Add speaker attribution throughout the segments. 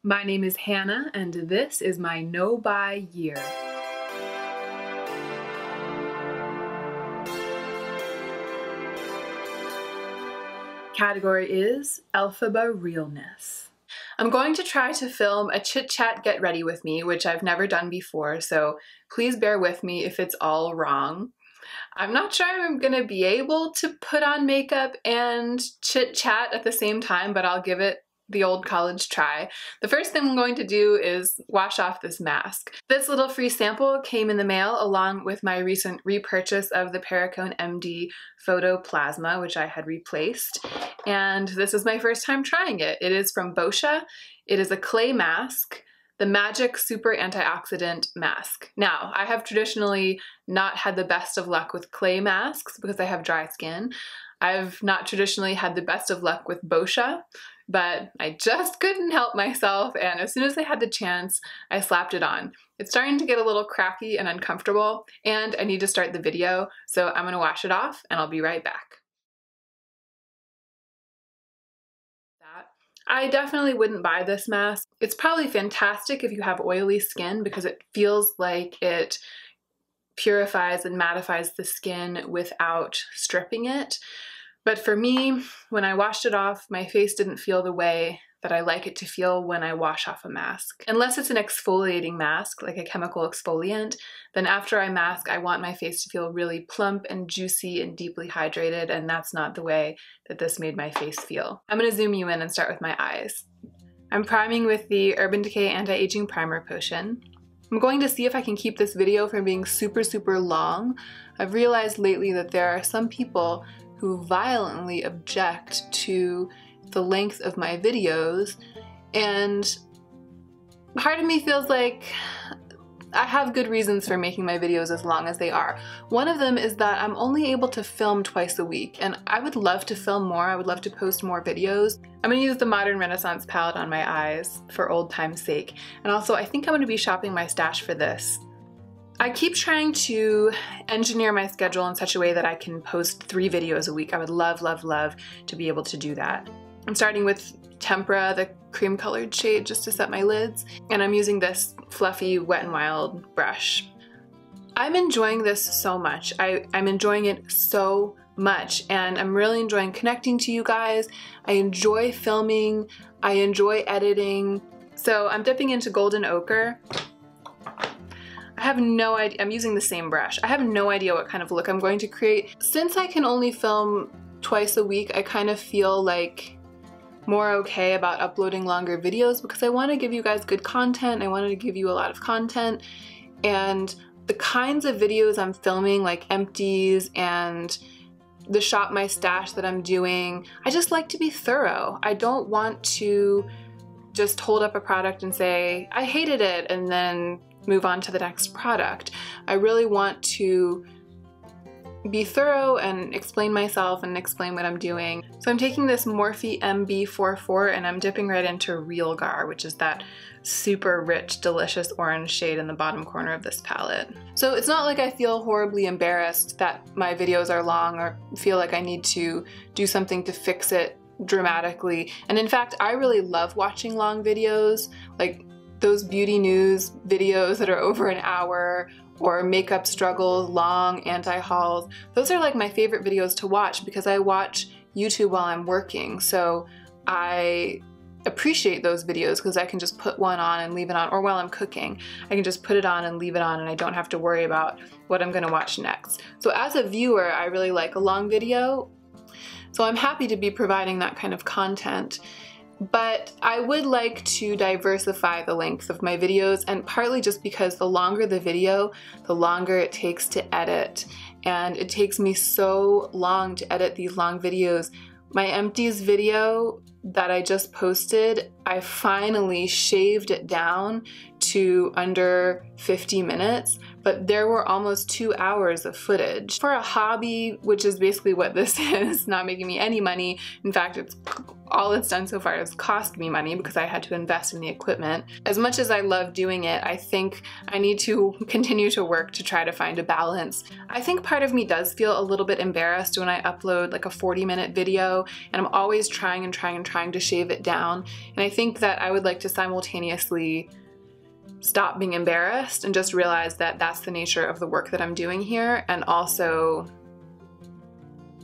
Speaker 1: My name is Hannah, and this is my no-buy year. Category is Elphaba Realness. I'm going to try to film a chit-chat get ready with me, which I've never done before, so please bear with me if it's all wrong. I'm not sure I'm gonna be able to put on makeup and chit-chat at the same time, but I'll give it the old college try. The first thing I'm going to do is wash off this mask. This little free sample came in the mail along with my recent repurchase of the Perricone MD Photo Plasma, which I had replaced. And this is my first time trying it. It is from Boscia. It is a clay mask, the Magic Super Antioxidant Mask. Now, I have traditionally not had the best of luck with clay masks because I have dry skin. I've not traditionally had the best of luck with Boscia, but I just couldn't help myself, and as soon as I had the chance, I slapped it on. It's starting to get a little cracky and uncomfortable, and I need to start the video, so I'm gonna wash it off, and I'll be right back. I definitely wouldn't buy this mask. It's probably fantastic if you have oily skin because it feels like it purifies and mattifies the skin without stripping it. But for me, when I washed it off, my face didn't feel the way that I like it to feel when I wash off a mask. Unless it's an exfoliating mask, like a chemical exfoliant, then after I mask, I want my face to feel really plump and juicy and deeply hydrated, and that's not the way that this made my face feel. I'm gonna zoom you in and start with my eyes. I'm priming with the Urban Decay Anti-Aging Primer Potion. I'm going to see if I can keep this video from being super, super long. I've realized lately that there are some people who violently object to the length of my videos, and part of me feels like I have good reasons for making my videos as long as they are. One of them is that I'm only able to film twice a week, and I would love to film more. I would love to post more videos. I'm gonna use the Modern Renaissance palette on my eyes for old time's sake, and also I think I'm gonna be shopping my stash for this. I keep trying to engineer my schedule in such a way that I can post 3 videos a week. I would love, love, love to be able to do that. I'm starting with Tempera, the cream colored shade, just to set my lids, and I'm using this fluffy Wet n Wild brush. I'm enjoying this so much. I'm enjoying it so much, and I'm really enjoying connecting to you guys. I enjoy filming, I enjoy editing. So I'm dipping into Golden Ochre. I have no idea, I'm using the same brush. I have no idea what kind of look I'm going to create. Since I can only film twice a week, I kind of feel like more okay about uploading longer videos because I want to give you guys good content. I wanted to give you a lot of content, and the kinds of videos I'm filming, like empties and the shop my stash that I'm doing, I just like to be thorough. I don't want to just hold up a product and say, I hated it, and then move on to the next product. I really want to be thorough and explain myself and explain what I'm doing. So I'm taking this Morphe MB44 and I'm dipping right into Real Gar, which is that super rich, delicious orange shade in the bottom corner of this palette. So it's not like I feel horribly embarrassed that my videos are long or feel like I need to do something to fix it dramatically. And in fact, I really love watching long videos, like those beauty news videos that are over an hour, or makeup struggles, long anti-hauls. Those are like my favorite videos to watch because I watch YouTube while I'm working. So I appreciate those videos because I can just put one on and leave it on, or while I'm cooking, I can just put it on and leave it on and I don't have to worry about what I'm gonna watch next. So as a viewer, I really like a long video. So I'm happy to be providing that kind of content. But I would like to diversify the length of my videos, and partly just because the longer the video, the longer it takes to edit. And it takes me so long to edit these long videos. My empties video that I just posted, I finally shaved it down to under 50 minutes, but there were almost 2 hours of footage. For a hobby, which is basically what this is, not making me any money, in fact it's all it's done so far is cost me money because I had to invest in the equipment. As much as I love doing it, I think I need to continue to work to try to find a balance. I think part of me does feel a little bit embarrassed when I upload like a 40-minute video, and I'm always trying to shave it down. And I think that I would like to simultaneously stop being embarrassed and just realize that that's the nature of the work that I'm doing here, and also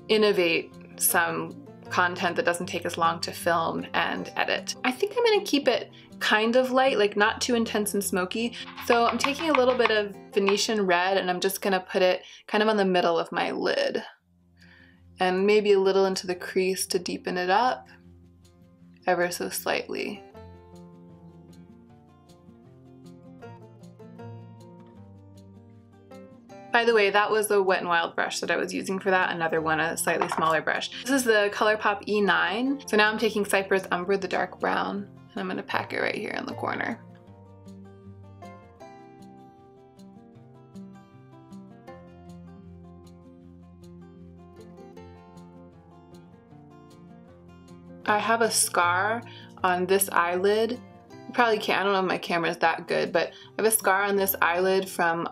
Speaker 1: innovate some content that doesn't take as long to film and edit. I think I'm gonna keep it kind of light, like not too intense and smoky. So I'm taking a little bit of Venetian red and I'm just gonna put it kind of on the middle of my lid and maybe a little into the crease to deepen it up ever so slightly. By the way, that was the Wet n Wild brush that I was using for that, another one, a slightly smaller brush. This is the Colourpop E9. So now I'm taking Cypress Umber, the dark brown, and I'm gonna pack it right here in the corner. I have a scar on this eyelid. You probably can't, I don't know if my camera is that good, but I have a scar on this eyelid from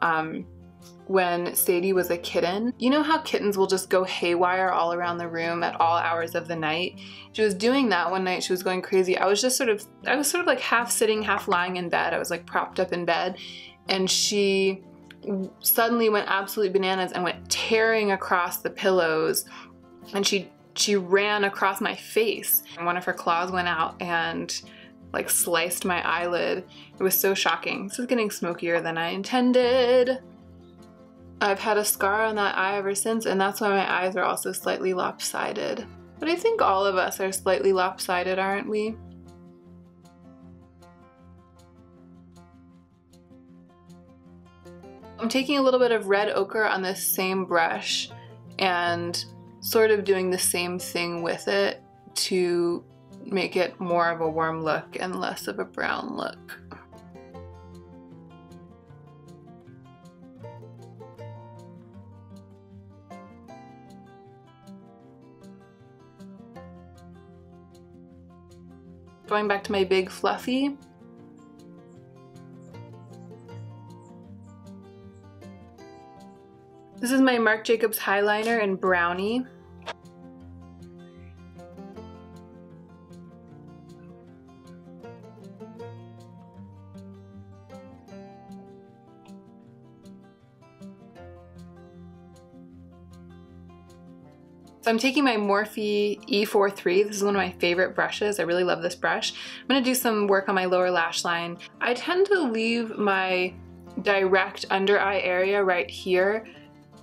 Speaker 1: when Sadie was a kitten. You know how kittens will just go haywire all around the room at all hours of the night? She was doing that one night, she was going crazy. I was sort of like half sitting, half lying in bed. I was like propped up in bed, and she suddenly went absolutely bananas and went tearing across the pillows, and she ran across my face. And one of her claws went out and like sliced my eyelid. It was so shocking. This is getting smokier than I intended. I've had a scar on that eye ever since, and that's why my eyes are also slightly lopsided. But I think all of us are slightly lopsided, aren't we? I'm taking a little bit of red ochre on this same brush and sort of doing the same thing with it to make it more of a warm look and less of a brown look. Going back to my big fluffy. This is my Marc Jacobs highlighter in Brownie. So I'm taking my Morphe E43. This is one of my favorite brushes. I really love this brush. I'm gonna do some work on my lower lash line. I tend to leave my direct under eye area right here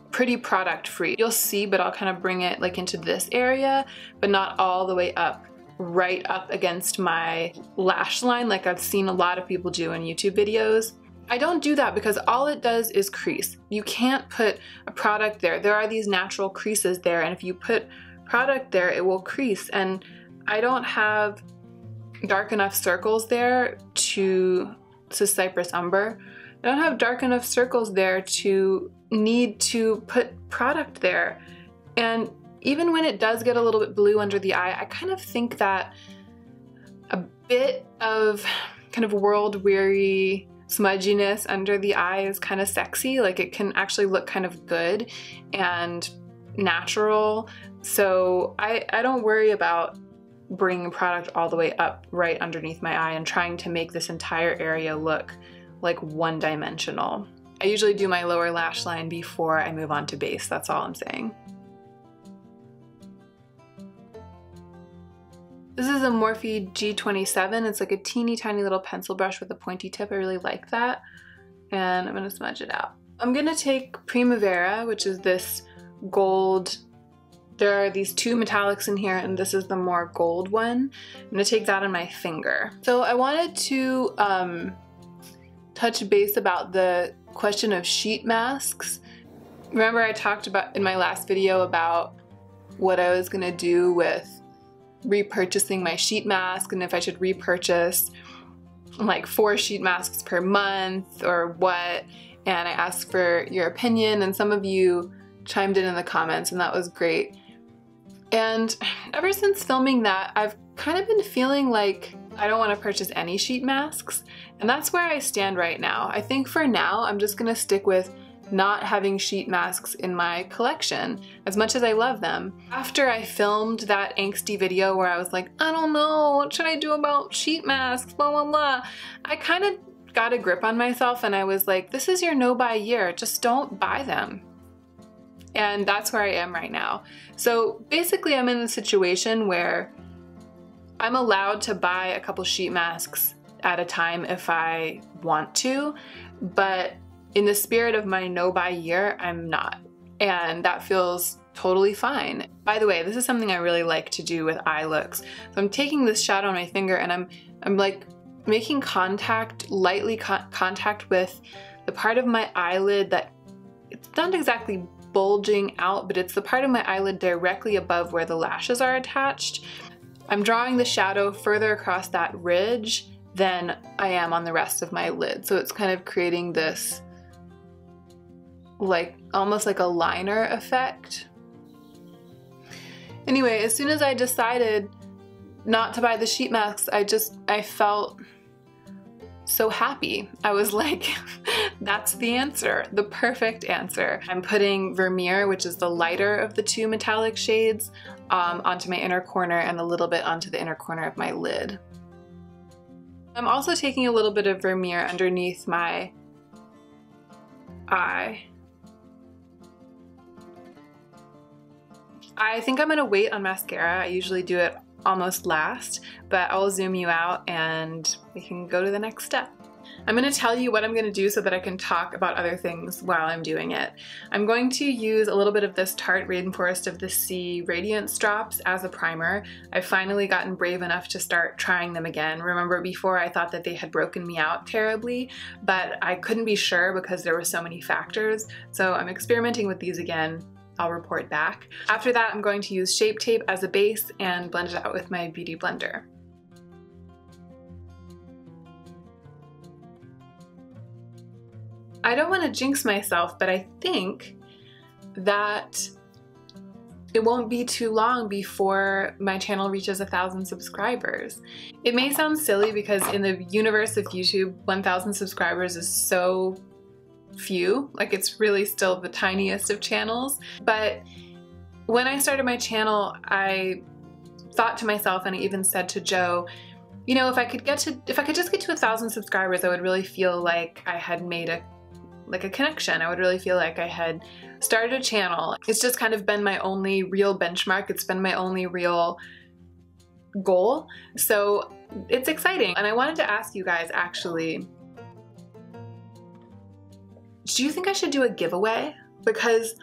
Speaker 1: pretty product free. You'll see, but I'll kind of bring it like into this area, but not all the way up, right up against my lash line like I've seen a lot of people do in YouTube videos. I don't do that because all it does is crease. You can't put a product there. There are these natural creases there, and if you put product there, it will crease. And I don't have dark enough circles there to Cypress Umber. I don't have dark enough circles there to need to put product there. And even when it does get a little bit blue under the eye, I kind of think that a bit of kind of world-weary smudginess under the eye is kind of sexy. Like, it can actually look kind of good and natural. So I don't worry about bringing product all the way up right underneath my eye and trying to make this entire area look like one-dimensional. I usually do my lower lash line before I move on to base. That's all I'm saying. This is a Morphe G27. It's like a teeny tiny little pencil brush with a pointy tip. I really like that. And I'm gonna smudge it out. I'm gonna take Primavera, which is this gold. There are these two metallics in here, and this is the more gold one. I'm gonna take that on my finger. So I wanted to touch base about the question of sheet masks. Remember I talked about in my last video about what I was gonna do with repurchasing my sheet mask, and if I should repurchase like 4 sheet masks per month or what, and I asked for your opinion, and some of you chimed in the comments, and that was great. And ever since filming that, I've kind of been feeling like I don't want to purchase any sheet masks, and that's where I stand right now. I think for now, I'm just gonna stick with not having sheet masks in my collection, as much as I love them. After I filmed that angsty video where I was like, I don't know, what should I do about sheet masks, blah, blah, blah, I kind of got a grip on myself and I was like, this is your no-buy year, just don't buy them. And that's where I am right now. So basically I'm in the situation where I'm allowed to buy a couple sheet masks at a time if I want to, but in the spirit of my no-buy year, I'm not. And that feels totally fine. By the way, this is something I really like to do with eye looks. So I'm taking this shadow on my finger and I'm like making contact, lightly contact with the part of my eyelid that it's not exactly bulging out, but it's the part of my eyelid directly above where the lashes are attached. I'm drawing the shadow further across that ridge than I am on the rest of my lid. So it's kind of creating this like almost like a liner effect. Anyway, as soon as I decided not to buy the sheet masks, I felt so happy. I was like, that's the answer, the perfect answer. I'm putting Vermeer, which is the lighter of the two metallic shades, onto my inner corner and a little bit onto the inner corner of my lid. I'm also taking a little bit of Vermeer underneath my eye. I think I'm gonna wait on mascara. I usually do it almost last, but I'll zoom you out and we can go to the next step. I'm gonna tell you what I'm gonna do so that I can talk about other things while I'm doing it. I'm going to use a little bit of this Tarte Rainforest of the Sea Radiance Drops as a primer. I've finally gotten brave enough to start trying them again. Remember before I thought that they had broken me out terribly, but I couldn't be sure because there were so many factors. So I'm experimenting with these again. I'll report back. After that, I'm going to use Shape Tape as a base and blend it out with my Beauty Blender. I don't want to jinx myself, but I think that it won't be too long before my channel reaches 1,000 subscribers. It may sound silly because in the universe of YouTube, 1,000 subscribers is so few, like it's really still the tiniest of channels. But when I started my channel, I thought to myself, and I even said to Joe, you know, if I could just get to 1,000 subscribers, I would really feel like I had made a connection. I would really feel like I had started a channel. It's just kind of been my only real benchmark. It's been my only real goal. So it's exciting. And I wanted to ask you guys actually, do you think I should do a giveaway? Because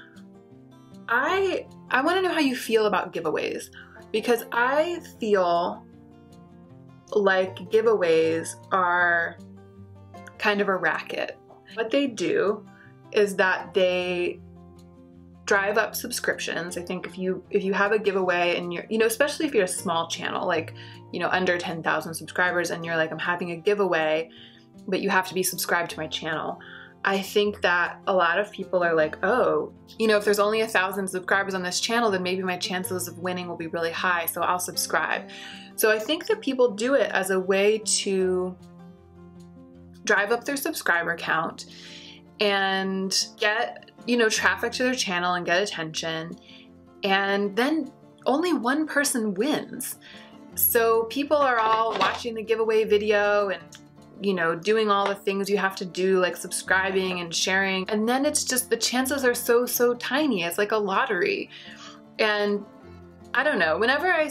Speaker 1: I want to know how you feel about giveaways, because I feel like giveaways are kind of a racket. What they do is that they drive up subscriptions. I think if you have a giveaway and you're, you know, especially if you're a small channel, like, you know, under 10,000 subscribers, and you're like, I'm having a giveaway, but you have to be subscribed to my channel. I think that a lot of people are like, oh, you know, if there's only 1,000 subscribers on this channel, then maybe my chances of winning will be really high, so I'll subscribe. So I think that people do it as a way to drive up their subscriber count and get, you know, traffic to their channel and get attention, and then only one person wins. So people are all watching the giveaway video and, you know, doing all the things you have to do, like subscribing and sharing, and then it's just the chances are so tiny. It's like a lottery. And I don't know, whenever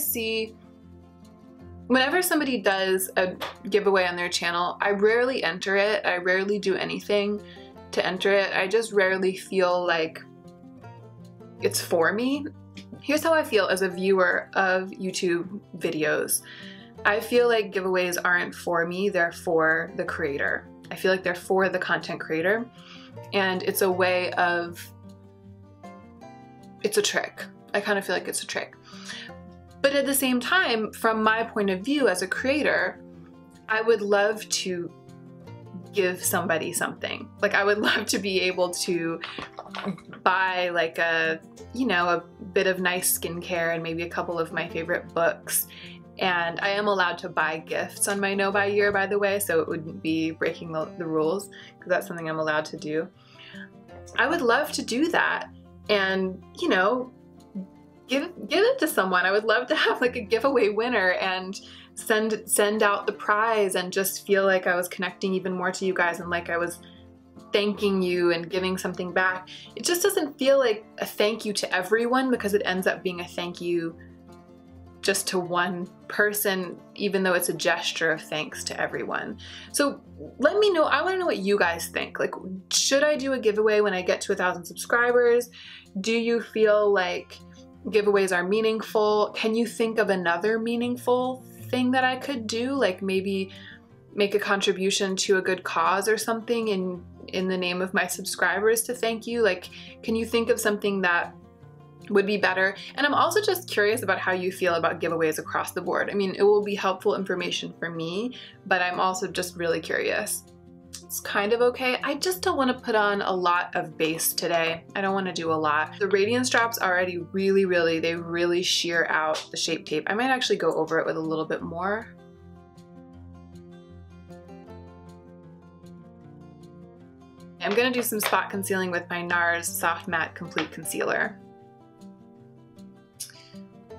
Speaker 1: somebody does a giveaway on their channel, I rarely enter it. I rarely do anything to enter it. I just rarely feel like it's for me. Here's how I feel as a viewer of YouTube videos. I feel like giveaways aren't for me, they're for the creator. I feel like they're for the content creator, and it's a way of, it's a trick. I kind of feel like it's a trick. But at the same time, from my point of view as a creator, I would love to give somebody something. Like I would love to be able to buy like a, you know, a bit of nice skincare and maybe a couple of my favorite books. And I am allowed to buy gifts on my no buy year, by the way, so it wouldn't be breaking the rules, because that's something I'm allowed to do. I would love to do that and, you know, give it to someone. I would love to have like a giveaway winner and send out the prize and just feel like I was connecting even more to you guys and like I was thanking you and giving something back. It just doesn't feel like a thank you to everyone, because it ends up being a thank you just to one person, even though it's a gesture of thanks to everyone. So let me know, I wanna know what you guys think. Like, should I do a giveaway when I get to 1,000 subscribers? Do you feel like giveaways are meaningful? Can you think of another meaningful thing that I could do? Like maybe make a contribution to a good cause or something in the name of my subscribers to thank you? Like, can you think of something that would be better? And I'm also just curious about how you feel about giveaways across the board. I mean, it will be helpful information for me, but I'm also just really curious. It's kind of okay. I just don't want to put on a lot of base today. I don't want to do a lot. The radiance drops already they really sheer out the Shape Tape. I might actually go over it with a little bit more. I'm gonna do some spot concealing with my NARS Soft Matte Complete Concealer.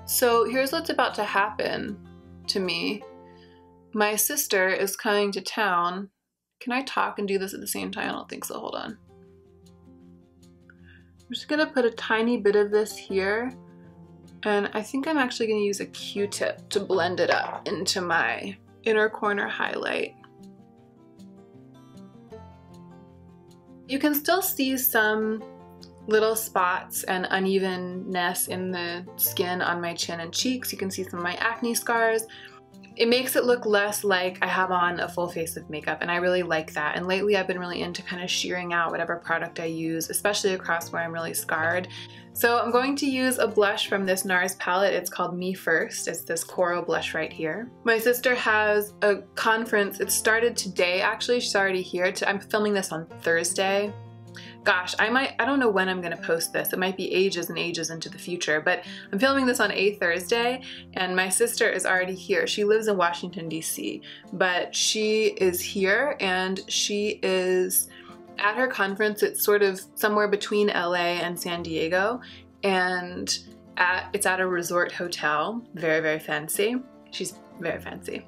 Speaker 1: So here's what's about to happen to me. My sister is coming to town. Can I talk and do this at the same time? I don't think so, hold on. I'm just gonna put a tiny bit of this here, and I think I'm actually gonna use a Q-tip to blend it up into my inner corner highlight. You can still see some little spots and unevenness in the skin on my chin and cheeks. You can see some of my acne scars. It makes it look less like I have on a full face of makeup, and I really like that. And lately I've been really into kind of shearing out whatever product I use, especially across where I'm really scarred. So I'm going to use a blush from this NARS palette. It's called Me First. It's this coral blush right here. My sister has a conference. It started today, actually. She's already here. I'm filming this on Thursday. Gosh, I don't know when I'm gonna post this. It might be ages and ages into the future, but I'm filming this on a Thursday, and my sister is already here. She lives in Washington, D.C., but she is here, and she is at her conference. It's sort of somewhere between LA and San Diego, and it's at a resort hotel. Very, very fancy. She's very fancy.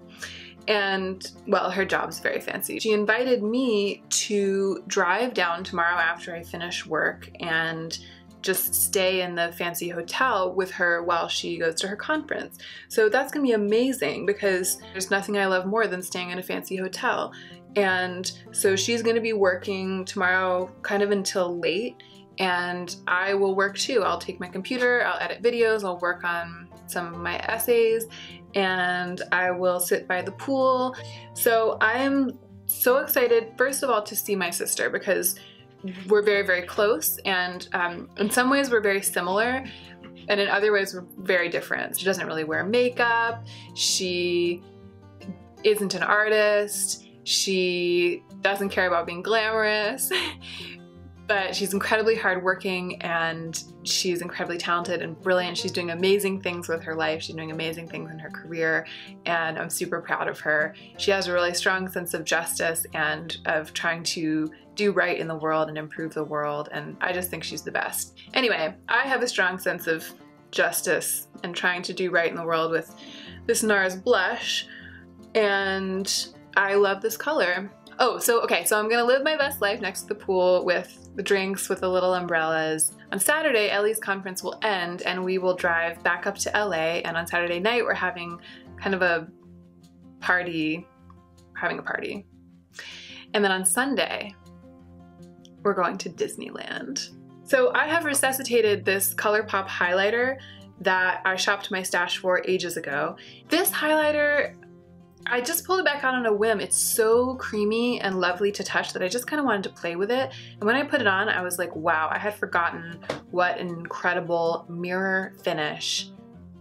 Speaker 1: And, well, her job's very fancy. She invited me to drive down tomorrow after I finish work and just stay in the fancy hotel with her while she goes to her conference. So that's gonna be amazing, because there's nothing I love more than staying in a fancy hotel. And so she's gonna be working tomorrow kind of until late, and I will work too. I'll take my computer, I'll edit videos, I'll work on some of my essays, and I will sit by the pool. So I am so excited, first of all, to see my sister, because we're very, very close, and in some ways we're very similar, and in other ways we're very different. She doesn't really wear makeup, she isn't an artist, she doesn't care about being glamorous, but she's incredibly hardworking, and she's incredibly talented and brilliant. She's doing amazing things with her life. She's doing amazing things in her career, and I'm super proud of her. She has a really strong sense of justice and of trying to do right in the world and improve the world, and I just think she's the best. Anyway, I have a strong sense of justice and trying to do right in the world with this NARS blush, and I love this color. Oh, so I'm gonna live my best life next to the pool with the drinks, with the little umbrellas. On Saturday, Ellie's conference will end, and we will drive back up to LA, and on Saturday night we're having kind of a party, And then on Sunday, we're going to Disneyland. So I have resuscitated this Colourpop highlighter that I shopped my stash for ages ago. This highlighter, I just pulled it back out on a whim. It's so creamy and lovely to touch that I just kind of wanted to play with it. And when I put it on, I was like, wow, I had forgotten what an incredible mirror finish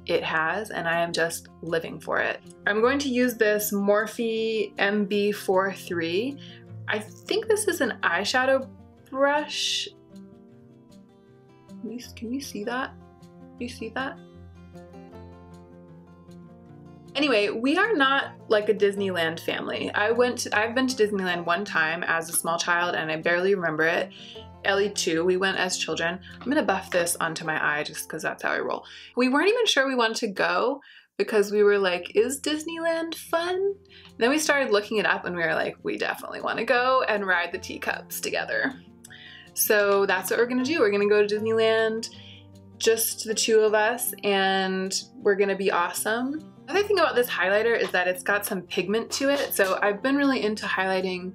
Speaker 1: it has, and I am just living for it. I'm going to use this Morphe MB43 I think this is an eyeshadow brush. Can you see that? Do you see that? Anyway, we are not like a Disneyland family. I've been to Disneyland one time as a small child and I barely remember it. Ellie too, we went as children. I'm gonna buff this onto my eye just because that's how I roll. We weren't even sure we wanted to go because we were like, is Disneyland fun? Then we started looking it up and we were like, we definitely want to go and ride the teacups together. So that's what we're gonna do. We're gonna go to Disneyland, just the two of us, and we're gonna be awesome. Another thing about this highlighter is that it's got some pigment to it. So I've been really into highlighting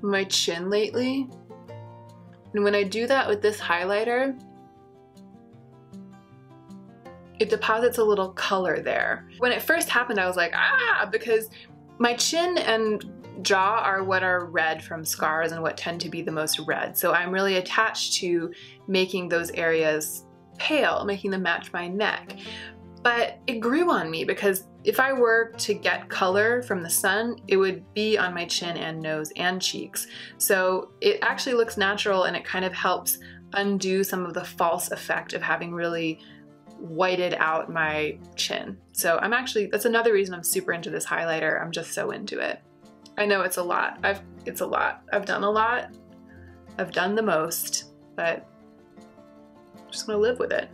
Speaker 1: my chin lately. And when I do that with this highlighter, it deposits a little color there. When it first happened, I was like, ah, because my chin and jaw are what are red from scars and what tend to be the most red. So I'm really attached to making those areas pale, making them match my neck. But it grew on me because if I were to get color from the sun, it would be on my chin and nose and cheeks. So it actually looks natural and it kind of helps undo some of the false effect of having really whited out my chin. So that's another reason I'm super into this highlighter. I'm just so into it. I know it's a lot. It's a lot. I've done a lot. I've done the most, but I'm just gonna live with it.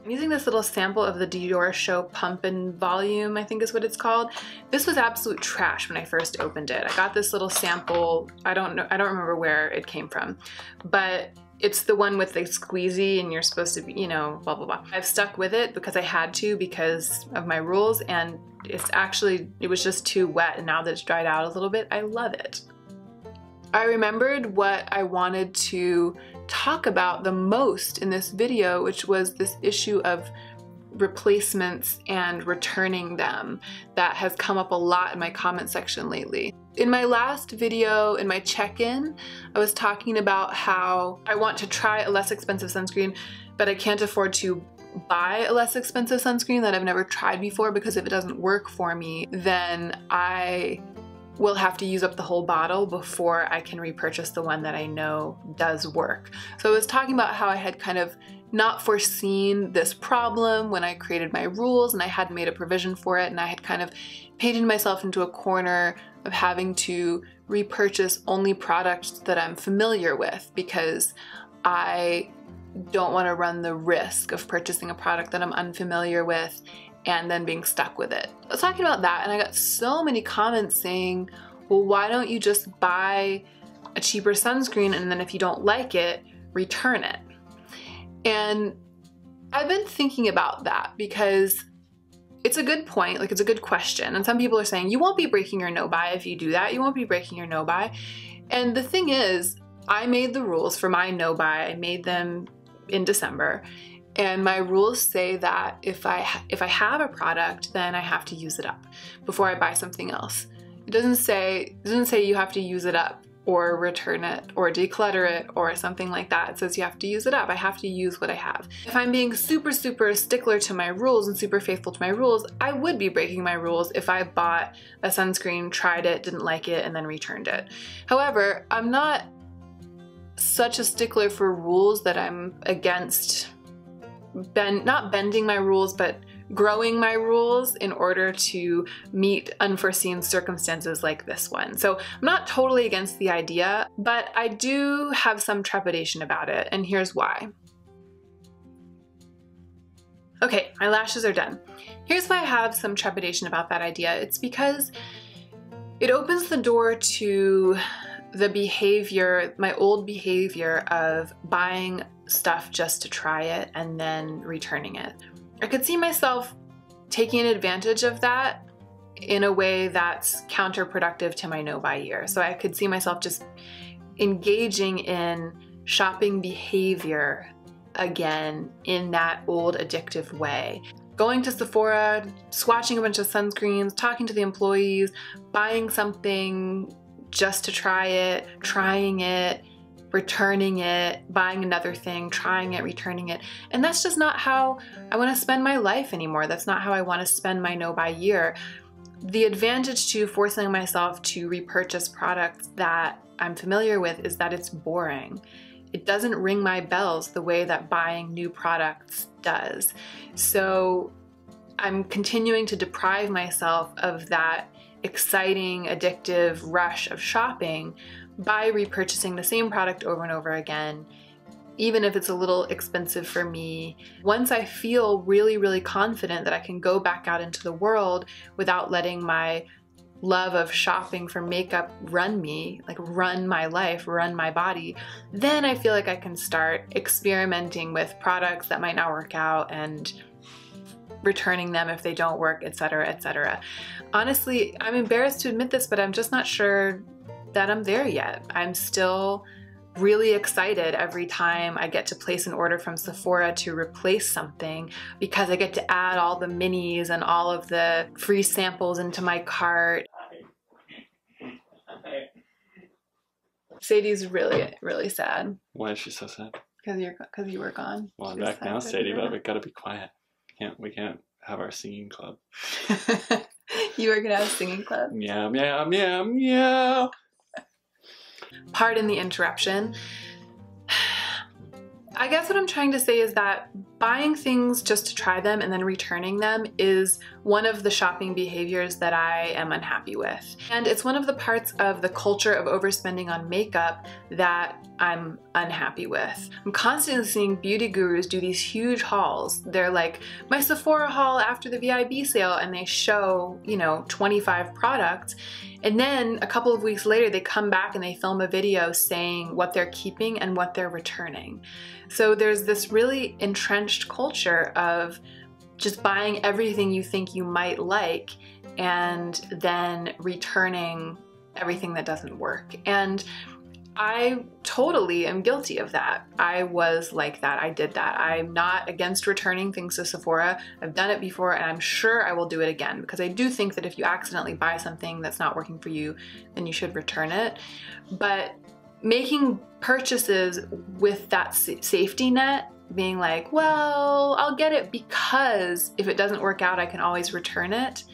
Speaker 1: I'm using this little sample of the Dior Show Pump and Volume, I think is what it's called. This was absolute trash when I first opened it. I got this little sample, I don't remember where it came from, but it's the one with the squeezy and you're supposed to be, you know, blah, blah, blah. I've stuck with it because I had to because of my rules, and it was just too wet, and now that it's dried out a little bit, I love it. I remembered what I wanted to talk about the most in this video, which was this issue of replacements and returning them that has come up a lot in my comment section lately. In my last video, in my check-in, I was talking about how I want to try a less expensive sunscreen, but I can't afford to buy a less expensive sunscreen that I've never tried before, because if it doesn't work for me, then I will have to use up the whole bottle before I can repurchase the one that I know does work. So I was talking about how I had kind of not foreseen this problem when I created my rules and I hadn't made a provision for it, and I had kind of painted myself into a corner of having to repurchase only products that I'm familiar with because I don't want to run the risk of purchasing a product that I'm unfamiliar with and then being stuck with it. I was talking about that and I got so many comments saying, well, why don't you just buy a cheaper sunscreen and then if you don't like it, return it? And I've been thinking about that because it's a good point, like it's a good question. And some people are saying, you won't be breaking your no-buy if you do that. You won't be breaking your no-buy. And the thing is, I made the rules for my no-buy. I made them in December. And my rules say that if I have a product, then I have to use it up before I buy something else. It doesn't say you have to use it up or return it or declutter it or something like that. It says you have to use it up. I have to use what I have. If I'm being super, super stickler to my rules and super faithful to my rules, I would be breaking my rules if I bought a sunscreen, tried it, didn't like it, and then returned it. However, I'm not such a stickler for rules that I'm against not bending my rules, but growing my rules in order to meet unforeseen circumstances like this one. So I'm not totally against the idea, but I do have some trepidation about it, and here's why. Okay, my lashes are done. Here's why I have some trepidation about that idea. It's because it opens the door to the behavior, my old behavior of buying stuff just to try it and then returning it. I could see myself taking advantage of that in a way that's counterproductive to my no-buy year. So I could see myself just engaging in shopping behavior again in that old addictive way. Going to Sephora, swatching a bunch of sunscreens, talking to the employees, buying something just to try it, trying it, returning it, buying another thing, trying it, returning it. And that's just not how I want to spend my life anymore. That's not how I want to spend my no-buy year. The advantage to forcing myself to repurchase products that I'm familiar with is that it's boring. It doesn't ring my bells the way that buying new products does. So I'm continuing to deprive myself of that exciting, addictive rush of shopping by repurchasing the same product over and over again, even if it's a little expensive for me. Once I feel really, really confident that I can go back out into the world without letting my love of shopping for makeup run me, like run my life, run my body, then I feel like I can start experimenting with products that might not work out and returning them if they don't work, etc., etc. Honestly, I'm embarrassed to admit this, but I'm just not sure that I'm there yet. I'm still really excited every time I get to place an order from Sephora to replace something, because I get to add all the minis and all of the free samples into my cart. Sadie's really, really sad.
Speaker 2: Why is she so sad?
Speaker 1: Because you were gone.
Speaker 2: Well, I'm back now, Sadie, but we gotta be quiet. We can't have our singing club.
Speaker 1: You are gonna have a singing club?
Speaker 2: Meow, meow, meow, meow.
Speaker 1: Pardon the interruption. I guess what I'm trying to say is that buying things just to try them and then returning them is one of the shopping behaviors that I am unhappy with. And it's one of the parts of the culture of overspending on makeup that I'm unhappy with. I'm constantly seeing beauty gurus do these huge hauls. They're like, my Sephora haul after the VIB sale, and they show, 25 products. And then a couple of weeks later, they come back and they film a video saying what they're keeping and what they're returning. So there's this really entrenched culture of just buying everything you think you might like and then returning everything that doesn't work. And I totally am guilty of that. I was like that. I did that. I'm not against returning things to Sephora. I've done it before, and I'm sure I will do it again, because I do think that if you accidentally buy something that's not working for you, then you should return it. But making purchases with that safety net, being like, well, I'll get it because if it doesn't work out, I can always return it,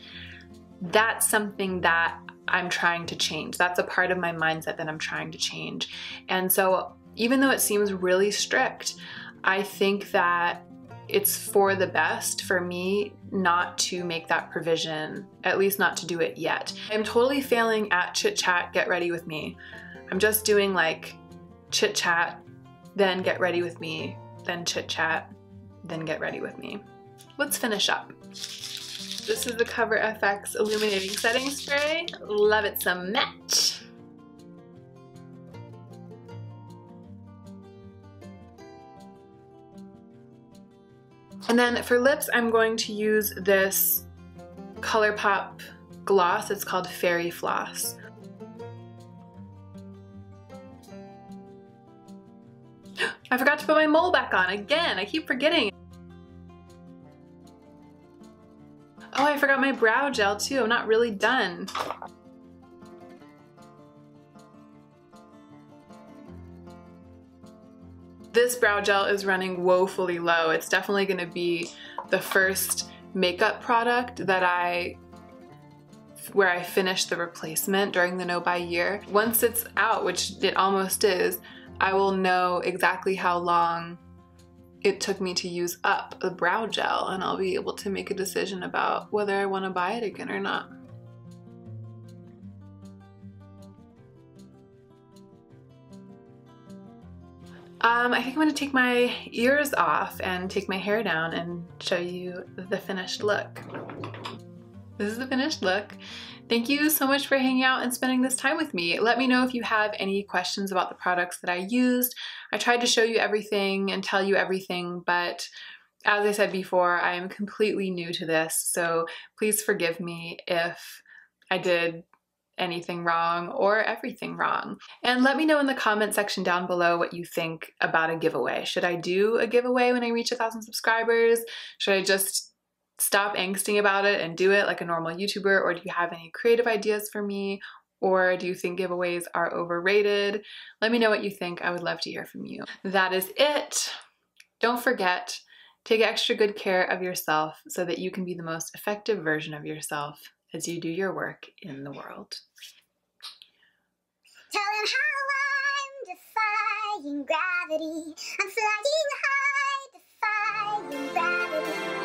Speaker 1: that's something that I'm trying to change. That's a part of my mindset that I'm trying to change. And so even though it seems really strict, I think that it's for the best for me not to make that provision, at least not to do it yet. I'm totally failing at CHIT-CHAT, get ready with me. I'm just doing like CHIT-CHAT, then get ready with me, then CHIT-CHAT, then get ready with me. Let's finish up. This is the Cover FX Illuminating Setting Spray. Love it so much. And then for lips, I'm going to use this Colourpop gloss. It's called Fairy Floss. I forgot to put my mole back on again. I keep forgetting. Oh, I forgot my brow gel too. I'm not really done. This brow gel is running woefully low. It's definitely gonna be the first makeup product that where I finish the replacement during the no buy year. Once it's out, which it almost is, I will know exactly how long it took me to use up the brow gel, and I'll be able to make a decision about whether I want to buy it again or not. I think I'm going to take my ears off and take my hair down and show you the finished look. This is the finished look. Thank you so much for hanging out and spending this time with me. Let me know if you have any questions about the products that I used. I tried to show you everything and tell you everything, but as I said before, I am completely new to this, so please forgive me if I did anything wrong or everything wrong. And let me know in the comment section down below what you think about a giveaway. Should I do a giveaway when I reach 1,000 subscribers? Should I just stop angsting about it and do it like a normal YouTuber? Or do you have any creative ideas for me? Or do you think giveaways are overrated? Let me know what you think. I would love to hear from you. That is it. Don't forget, take extra good care of yourself so that you can be the most effective version of yourself as you do your work in the world.
Speaker 3: Tell them how I'm defying gravity. I'm flying high, defying gravity.